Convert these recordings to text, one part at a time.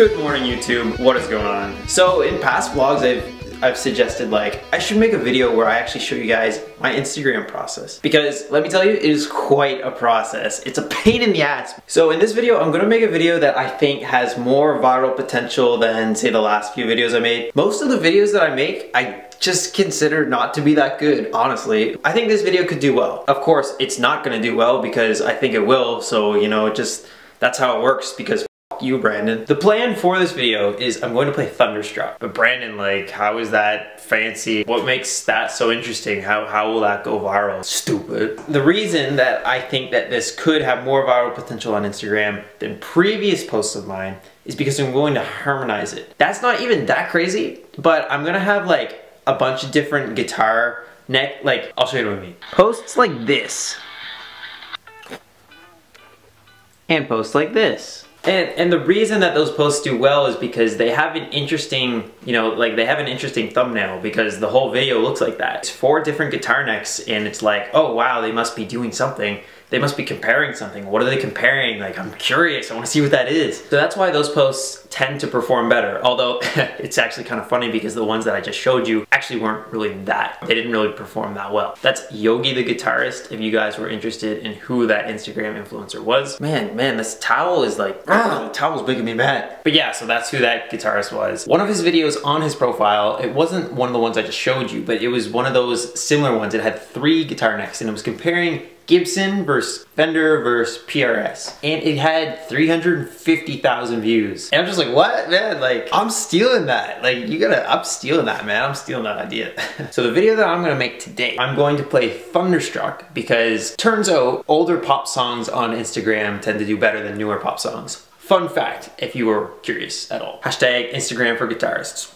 Good morning, YouTube. What is going on? So in past vlogs, I've suggested like I should make a video where I actually show you guys my Instagram process, because let me tell you, it is quite a process. It's a pain in the ass. So in this video, I'm gonna make a video that I think has more viral potential than say the last few videos I made. Most of the videos that I make, I just consider not to be that good, honestly. I think this video could do well. Of course, it's not gonna do well because I think it will, so you know, that's how it works, because you, Brandon. The plan for this video is I'm going to play Thunderstruck. But Brandon, like, how is that fancy? What makes that so interesting? How will that go viral? Stupid. The reason that I think that this could have more viral potential on Instagram than previous posts of mine is because I'm going to harmonize it. That's not even that crazy, but I'm gonna have like a bunch of different guitar neck, like, I'll show you what I mean. Posts like this. And posts like this. And the reason that those posts do well is because they have an interesting, you know, like they have an interesting thumbnail, because the whole video looks like that. It's 4 different guitar necks and it's like, oh wow, they must be doing something. They must be comparing something. What are they comparing? Like, I'm curious, I wanna see what that is. So that's why those posts tend to perform better. Although, it's actually kind of funny because the ones that I just showed you actually weren't really they didn't really perform that well. That's Yogi the guitarist, if you guys were interested in who that Instagram influencer was. Man, this towel is like, the towel's making me mad. But yeah, so that's who that guitarist was. One of his videos on his profile, it wasn't one of the ones I just showed you, but it was one of those similar ones. It had 3 guitar necks and it was comparing Gibson versus Fender versus PRS, and it had 350,000 views. And I'm just like, what, man? Like, I'm stealing that. Like, I'm stealing that, man. I'm stealing that idea. So the video that I'm gonna make today, I'm going to play Thunderstruck, because turns out older pop songs on Instagram tend to do better than newer pop songs. Fun fact, if you were curious at all. Hashtag Instagram for guitarists.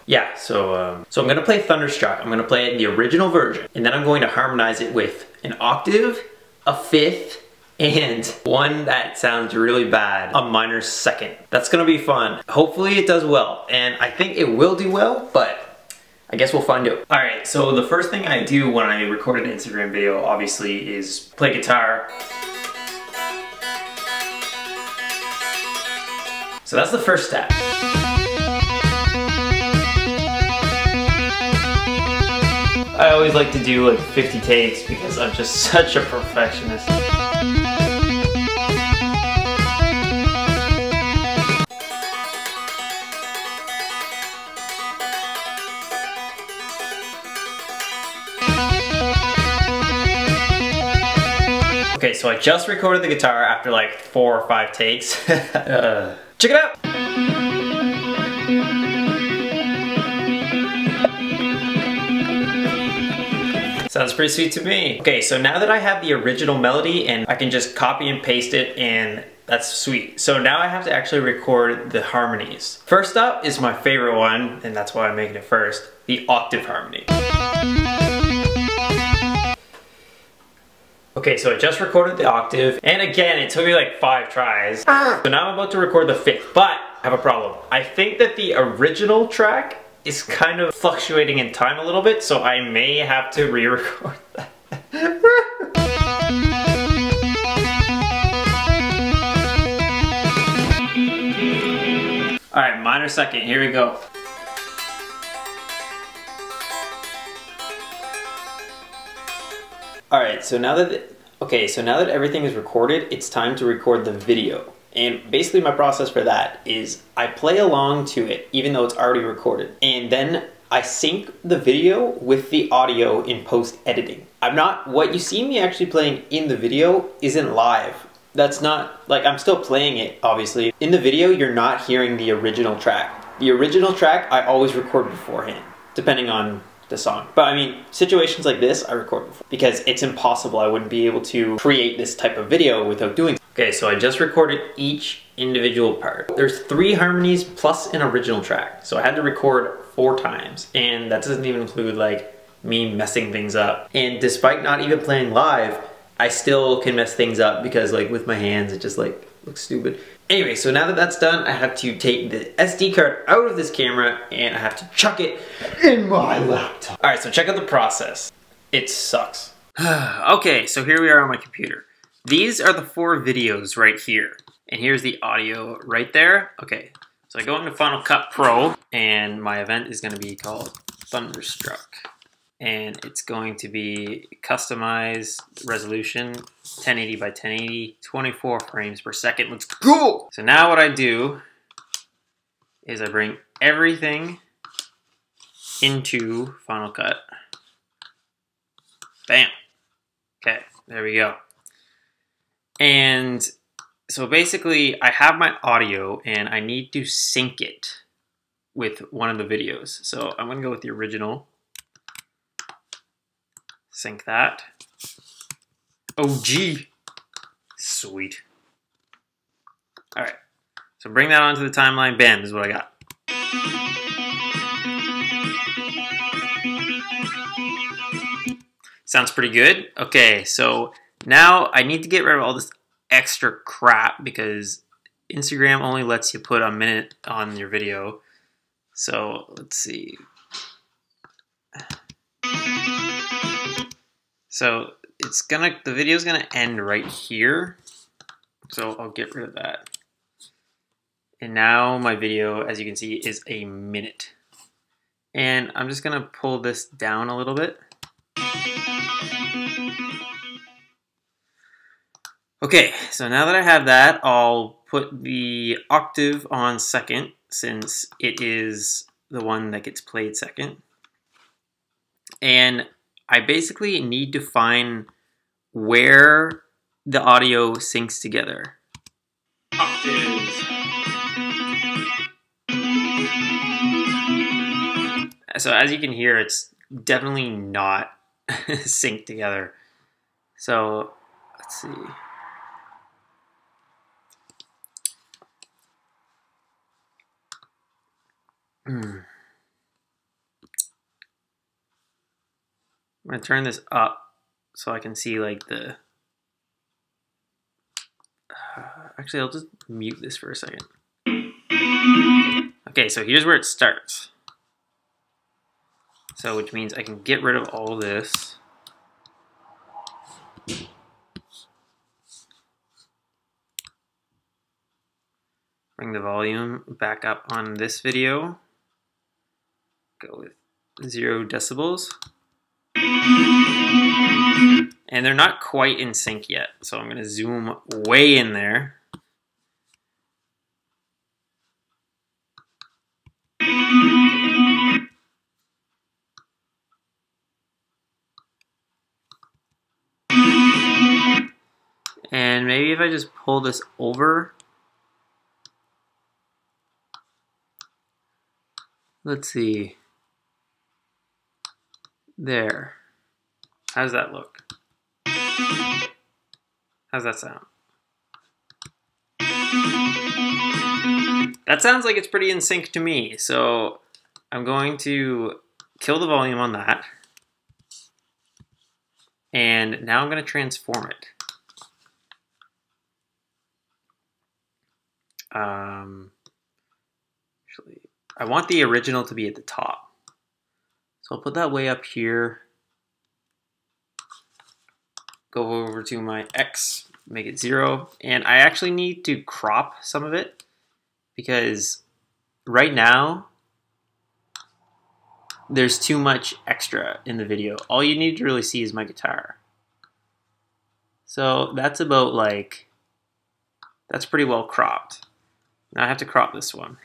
Yeah, so I'm gonna play Thunderstruck. I'm gonna play it in the original version, and then I'm going to harmonize it with an octave, a fifth, and one that sounds really bad, a minor second. That's gonna be fun. Hopefully it does well, and I think it will do well, but I guess we'll find out. All right, so the first thing I do when I record an Instagram video, obviously, is play guitar. So that's the first step. I always like to do like 50 takes because I'm just such a perfectionist. Okay, so I just recorded the guitar after like 4 or 5 takes. Check it out! Sounds pretty sweet to me. Okay, so now that I have the original melody and I can just copy and paste it, and that's sweet. So now I have to actually record the harmonies. First up is my favorite one, and that's why I'm making it first, the Octave Harmony. Okay, so I just recorded the octave, and again, it took me like 5 tries. So now I'm about to record the 5th, but I have a problem. I think that the original track is kind of fluctuating in time a little bit, so I may have to re-record that. Alright, minor second, here we go. Alright, so now that everything is recorded, it's time to record the video. And basically my process for that is I play along to it even though it's already recorded. And then I sync the video with the audio in post-editing. What you see me actually playing in the video isn't live. That's not, like, I'm still playing it, obviously. In the video, you're not hearing the original track. The original track, I always record beforehand, depending on the song. But I mean, situations like this, I record before, because it's impossible. I wouldn't be able to create this type of video without doing so. Okay, so I just recorded each individual part. There's 3 harmonies plus an original track. So I had to record 4 times, and that doesn't even include like me messing things up. And despite not even playing live, I still can mess things up because like with my hands, it just like looks stupid. Anyway, so now that that's done, I have to take the SD card out of this camera and I have to chuck it in my laptop. All right, so check out the process. It sucks. Okay, so here we are on my computer. These are the 4 videos right here. And here's the audio right there. Okay, So I go into Final Cut Pro, and my event is going to be called Thunderstruck. And it's going to be customized resolution, 1080 by 1080, 24 frames per second. Let's go! So now what I do is I bring everything into Final Cut. Bam. Okay, there we go. And so basically I have my audio and I need to sync it with one of the videos. So I'm gonna go with the original. Sync that. OG. Sweet. All right, so bring that onto the timeline. Bam, this is what I got. Sounds pretty good. Okay, so now I need to get rid of all this extra crap because Instagram only lets you put a minute on your video. So let's see. So the video's gonna end right here. So I'll get rid of that. And now my video, as you can see, is a minute. And I'm just gonna pull this down a little bit. Okay, so now that I have that, I'll put the octave on second since it is the one that gets played second. And I basically need to find where the audio syncs together. Octaves. So as you can hear, it's definitely not synced together. So let's see. I'm gonna turn this up so I can see like the. Actually, I'll just mute this for a second. Okay, so here's where it starts. So, which means I can get rid of all this. Bring the volume back up on this video. Go with 0 decibels. And they're not quite in sync yet, so I'm going to zoom way in there. And maybe if I just pull this over. Let's see. There. How does that look? How's that sound? That sounds like it's pretty in sync to me. So I'm going to kill the volume on that. And now I'm going to transform it. Actually, I want the original to be at the top. So I'll put that way up here. Go over to my X, make it 0. And I actually need to crop some of it because right now there's too much extra in the video. All you need to really see is my guitar. So that's about like, that's pretty well cropped. Now I have to crop this one.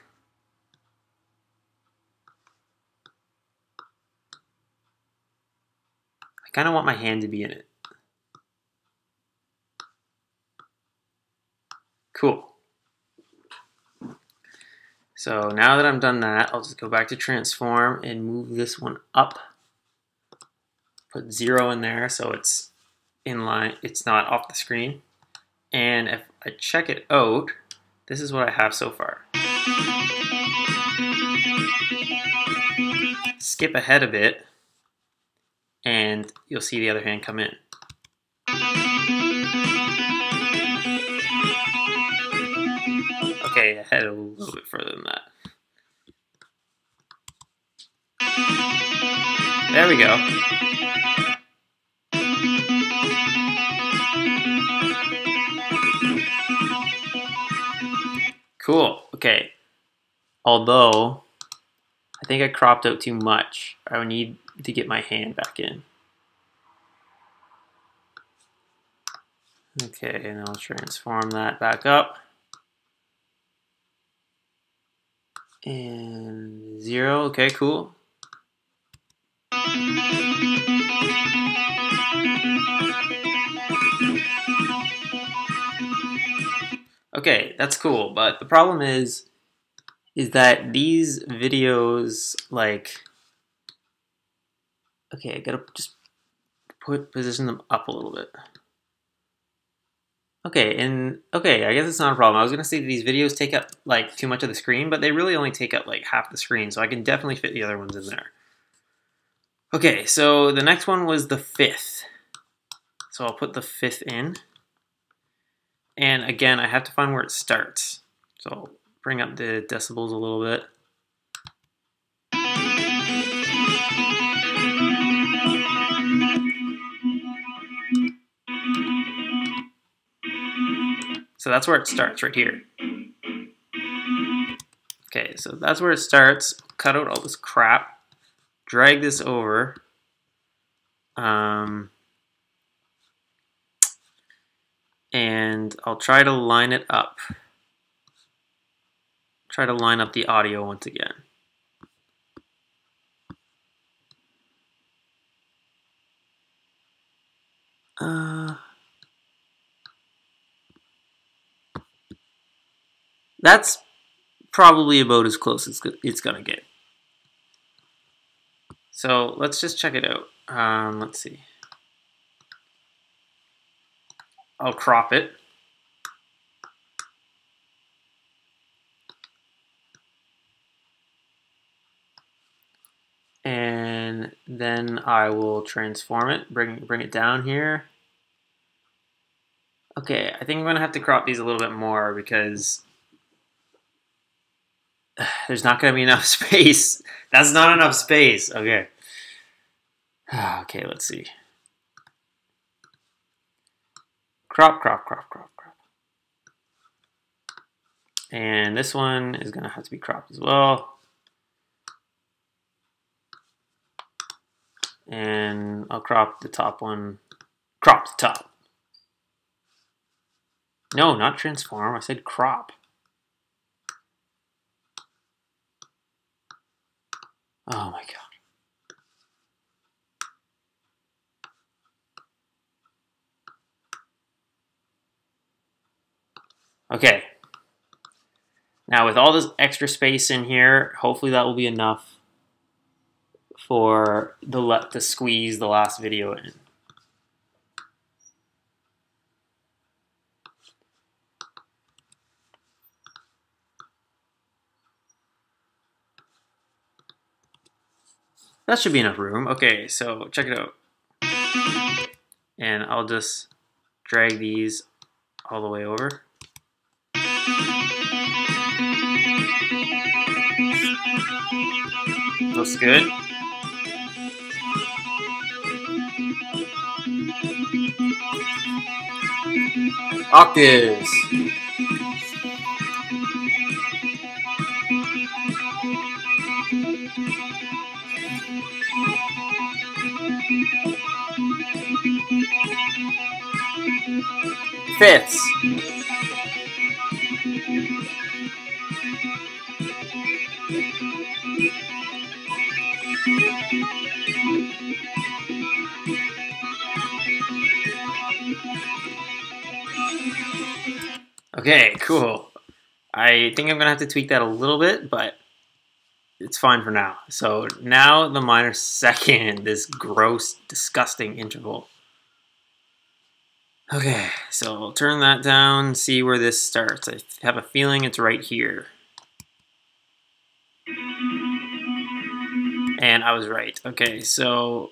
I kind of want my hand to be in it. Cool. So now that I'm done that, I'll just go back to transform and move this one up. Put 0 in there so it's in line, it's not off the screen. And if I check it out, this is what I have so far. Skip ahead a bit, and you'll see the other hand come in. Okay, ahead a little bit further than that. There we go. Cool. Okay. Although, I think I cropped out too much. I would need to get my hand back in. Okay, and I'll transform that back up. And 0, okay, cool. Okay, that's cool, but the problem is that these videos, like, okay, I gotta just position them up a little bit. Okay, and okay, I guess it's not a problem. I was gonna say that these videos take up like too much of the screen, but they really only take up like half the screen, so I can definitely fit the other ones in there. Okay, so the next one was the 5th. So I'll put the 5th in. And again, I have to find where it starts. So I'll bring up the decibels a little bit. So that's where it starts, right here. Okay, so that's where it starts. Cut out all this crap. Drag this over. And I'll try to line it up. Try to line up the audio once again. That's probably about as close as it's gonna get. So let's just check it out. Let's see. I'll crop it. And then I will transform it, bring it down here. Okay, I think I'm gonna have to crop these a little bit more because there's not gonna be enough space. That's not enough space. Okay. Okay, let's see. Crop, crop, crop, crop, crop. And this one is gonna have to be cropped as well. And I'll crop the top one. Crop the top. No, not transform. I said crop. Oh my god. Okay. Now with all this extra space in here, hopefully that will be enough for to squeeze the last video in. That should be enough room. Okay, so check it out. And I'll just drag these all the way over. Looks good. Octaves. Fifths. Okay, cool. I think I'm gonna have to tweak that a little bit, but it's fine for now. So now the minor second, this gross, disgusting interval. Okay, so I'll turn that down, see where this starts. I have a feeling it's right here. And I was right. Okay, so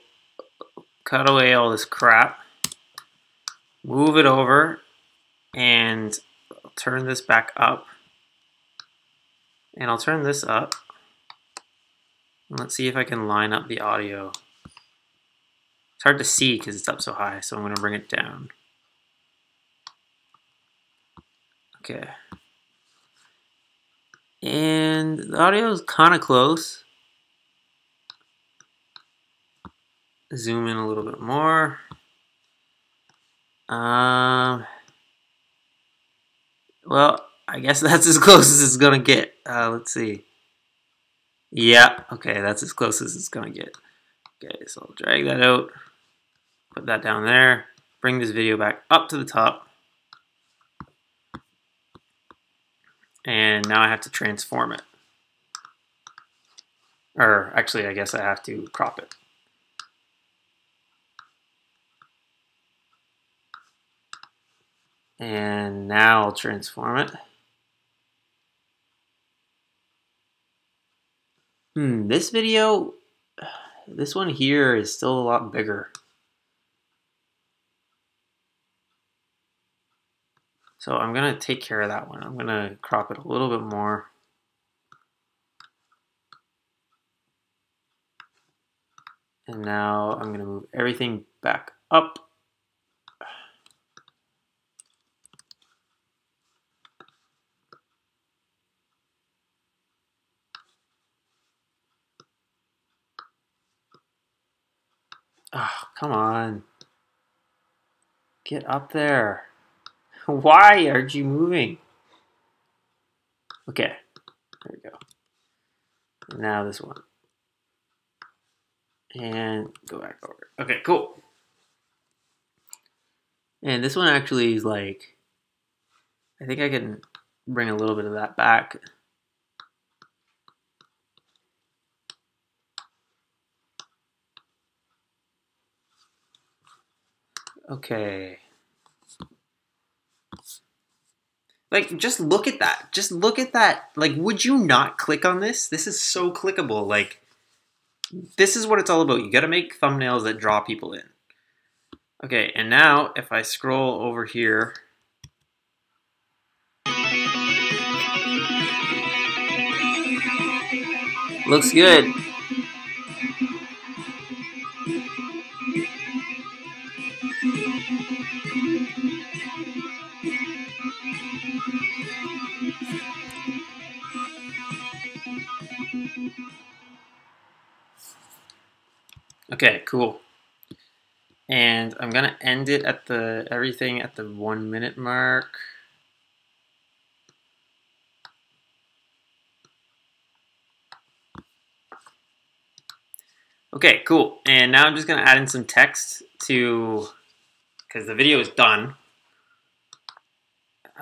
cut away all this crap, move it over, and I'll turn this back up. And I'll turn this up. Let's see if I can line up the audio. It's hard to see because it's up so high, so I'm going to bring it down. Okay. And the audio is kind of close. Zoom in a little bit more. Well, I guess that's as close as it's gonna get. Let's see. Yeah, okay, that's as close as it's gonna get. Okay, so I'll drag that out, put that down there, bring this video back up to the top, and now I have to transform it. Or actually, I guess I have to crop it. And now I'll transform it. This video, this one here is still a lot bigger. So I'm gonna take care of that one. I'm gonna crop it a little bit more. And now I'm gonna move everything back up. Oh, come on. Get up there. Why aren't you moving? Okay, there we go. Now this one. And go back over. Okay, cool. And this one actually is like, I think I can bring a little bit of that back. Okay. Like, just look at that. Just look at that. Like, would you not click on this? This is so clickable. Like, this is what it's all about. You gotta make thumbnails that draw people in. Okay, and now if I scroll over here, looks good. Okay, cool. And I'm gonna end it at everything at the 1 minute mark. Okay, cool. And now I'm just gonna add in some text because the video is done.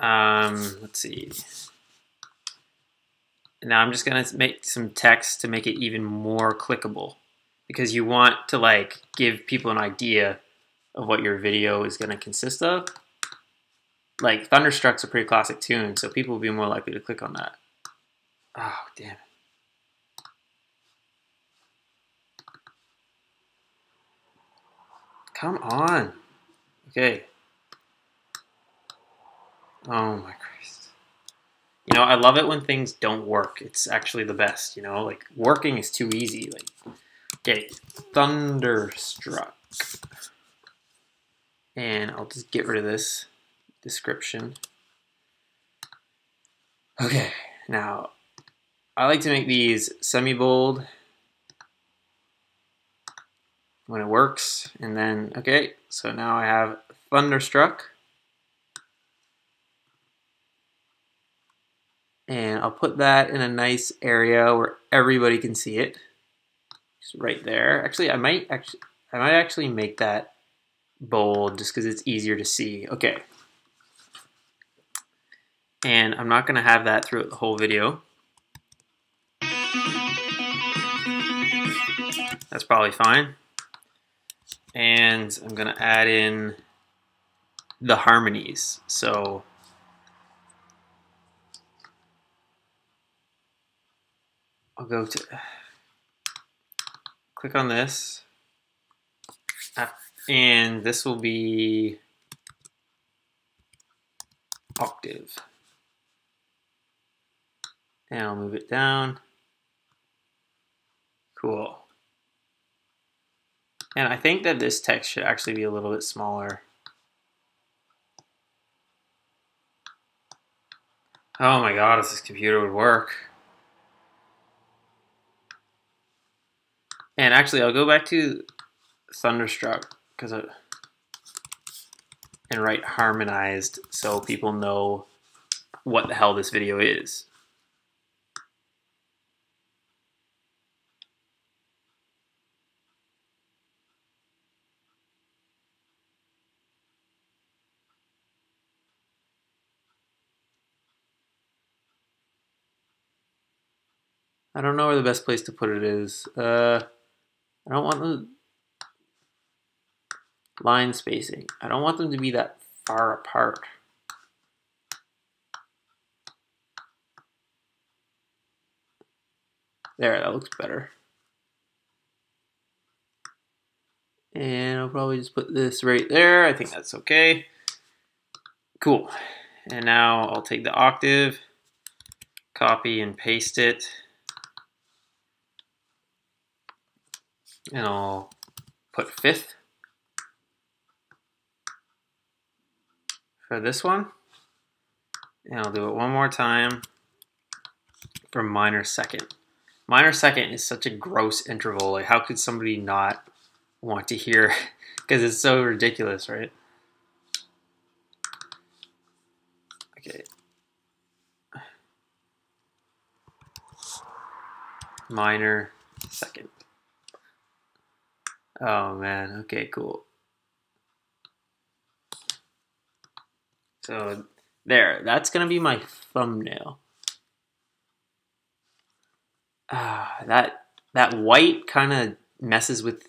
Let's see. Now I'm just gonna make some text to make it even more clickable, because you want to like give people an idea of what your video is gonna consist of. Like Thunderstruck's a pretty classic tune, so people will be more likely to click on that. Oh, damn it. Come on. Okay. Oh my Christ. You know, I love it when things don't work. It's actually the best, you know? Like, working is too easy. Like, okay, Thunderstruck. And I'll just get rid of this description. Okay, now, I like to make these semi-bold when it works. And then, okay, so now I have Thunderstruck. And I'll put that in a nice area where everybody can see it. Just right there. Actually, I might actually make that bold just because it's easier to see. Okay. And I'm not gonna have that throughout the whole video. That's probably fine. And I'm gonna add in the harmonies. So I'll go to click on this, and this will be Octave. And I'll move it down. Cool. And I think that this text should actually be a little bit smaller. Oh my god, if this computer would work. And actually, I'll go back to Thunderstruck and write harmonized so people know what the hell this video is. I don't know where the best place to put it is. I don't want the line spacing. I don't want them to be that far apart. There, that looks better. And I'll probably just put this right there. I think that's okay. Cool. And now I'll take the octave, copy and paste it. And I'll put 5th for this one. And I'll do it one more time for minor second. Minor second is such a gross interval. Like, how could somebody not want to hear? Because it's so ridiculous, right? Okay. Minor second. Oh man, okay, cool. So there, that's gonna be my thumbnail. That white kind of messes with,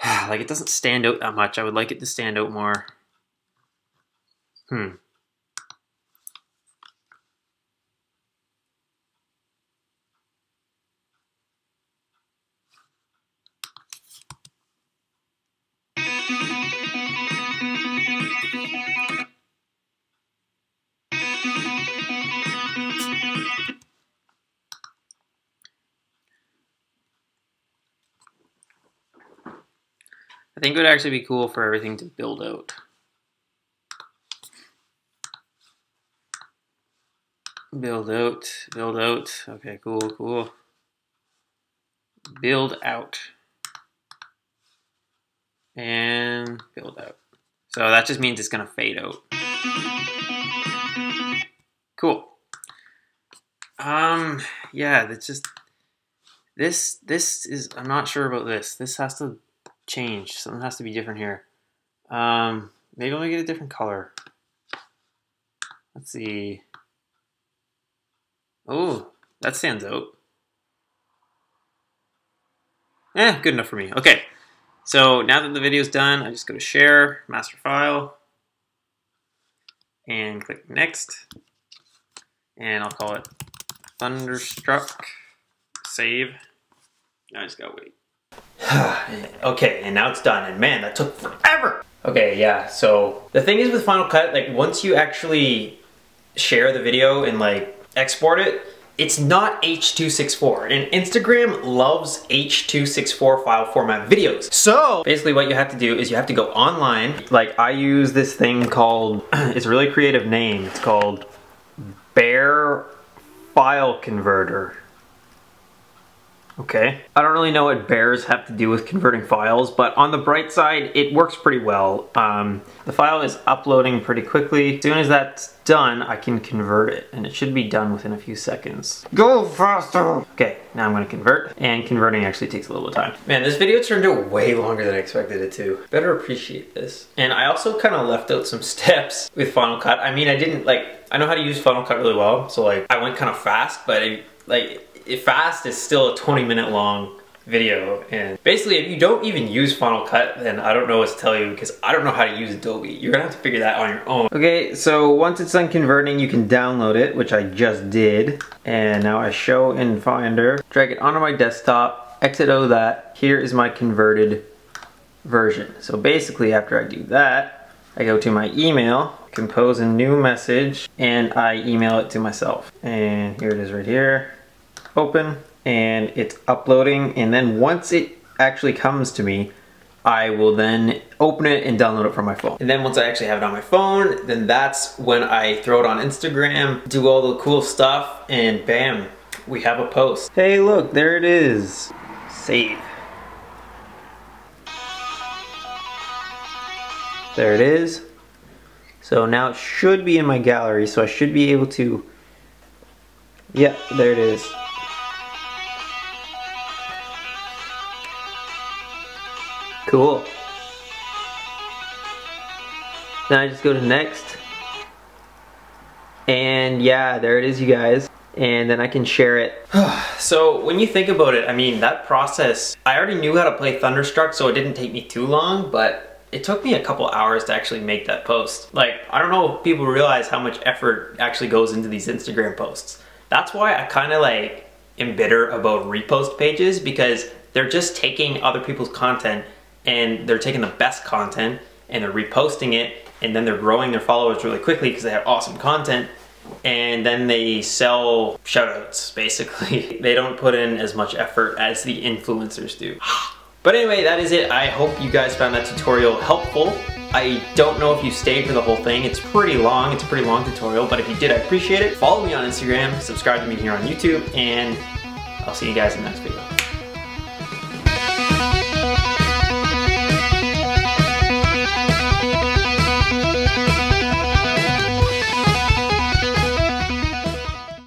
like, it doesn't stand out that much. I would like it to stand out more. I think it would actually be cool for everything to build out. Build out, build out. Okay, cool, cool. Build out. And build out. So that just means it's gonna fade out. Cool. Yeah, that's just, this is, I'm not sure about this. This has to change. Something has to be different here. Maybe I'll make it a different color. Let's see. Oh, that stands out. Good enough for me. Okay, so now that the video's done, I just go to share, master file, and click next. And I'll call it Thunderstruck. Save. Now I just gotta wait. Okay, and now it's done, and man, that took forever. Okay, yeah, so the thing is with Final Cut, like, once you actually share the video and like export it, it's not H.264, and Instagram loves H.264 file format videos. So basically what you have to do is you have to go online. Like, I use this thing called, it's a really creative name, it's called Bear File Converter. Okay. I don't really know what bears have to do with converting files, but on the bright side, it works pretty well. The file is uploading pretty quickly. As soon as that's done, I can convert it, and it should be done within a few seconds. Go faster! Okay, now I'm gonna convert, and converting actually takes a little bit of time. Man, this video turned out way longer than I expected it to. Better appreciate this. And I also kind of left out some steps with Final Cut. I mean, I know how to use Final Cut really well, so like, I went kind of fast, but fast is still a 20-minute long video, and basically if you don't even use Final Cut, then I don't know what to tell you, because I don't know how to use Adobe. You're gonna have to figure that on your own. Okay, so once it's done converting, you can download it, which I just did, and now I show in Finder, drag it onto my desktop, exit out of that. Here is my converted version. So basically after I do that, I go to my email, compose a new message, and I email it to myself. And here it is right here. Open, and it's uploading, and then once it actually comes to me, I will then open it and download it from my phone. And then once I actually have it on my phone, then that's when I throw it on Instagram, do all the cool stuff, and bam, we have a post. Hey look, there it is. Save. There it is. So now it should be in my gallery, so I should be able to, yeah, there it is. Cool. Now I just go to next. And yeah, there it is, you guys. And then I can share it. So when you think about it, I mean, that process, I already knew how to play Thunderstruck, so it didn't take me too long, but it took me a couple hours to actually make that post. Like, I don't know if people realize how much effort actually goes into these Instagram posts. That's why I kind of like am bitter about repost pages, because they're just taking other people's content and they're taking the best content and they're reposting it, and then they're growing their followers really quickly because they have awesome content, and then they sell shoutouts, basically. They don't put in as much effort as the influencers do. But anyway, that is it. I hope you guys found that tutorial helpful. I don't know if you stayed for the whole thing. It's pretty long. It's a pretty long tutorial, but if you did, I appreciate it. Follow me on Instagram, subscribe to me here on YouTube, and I'll see you guys in the next video.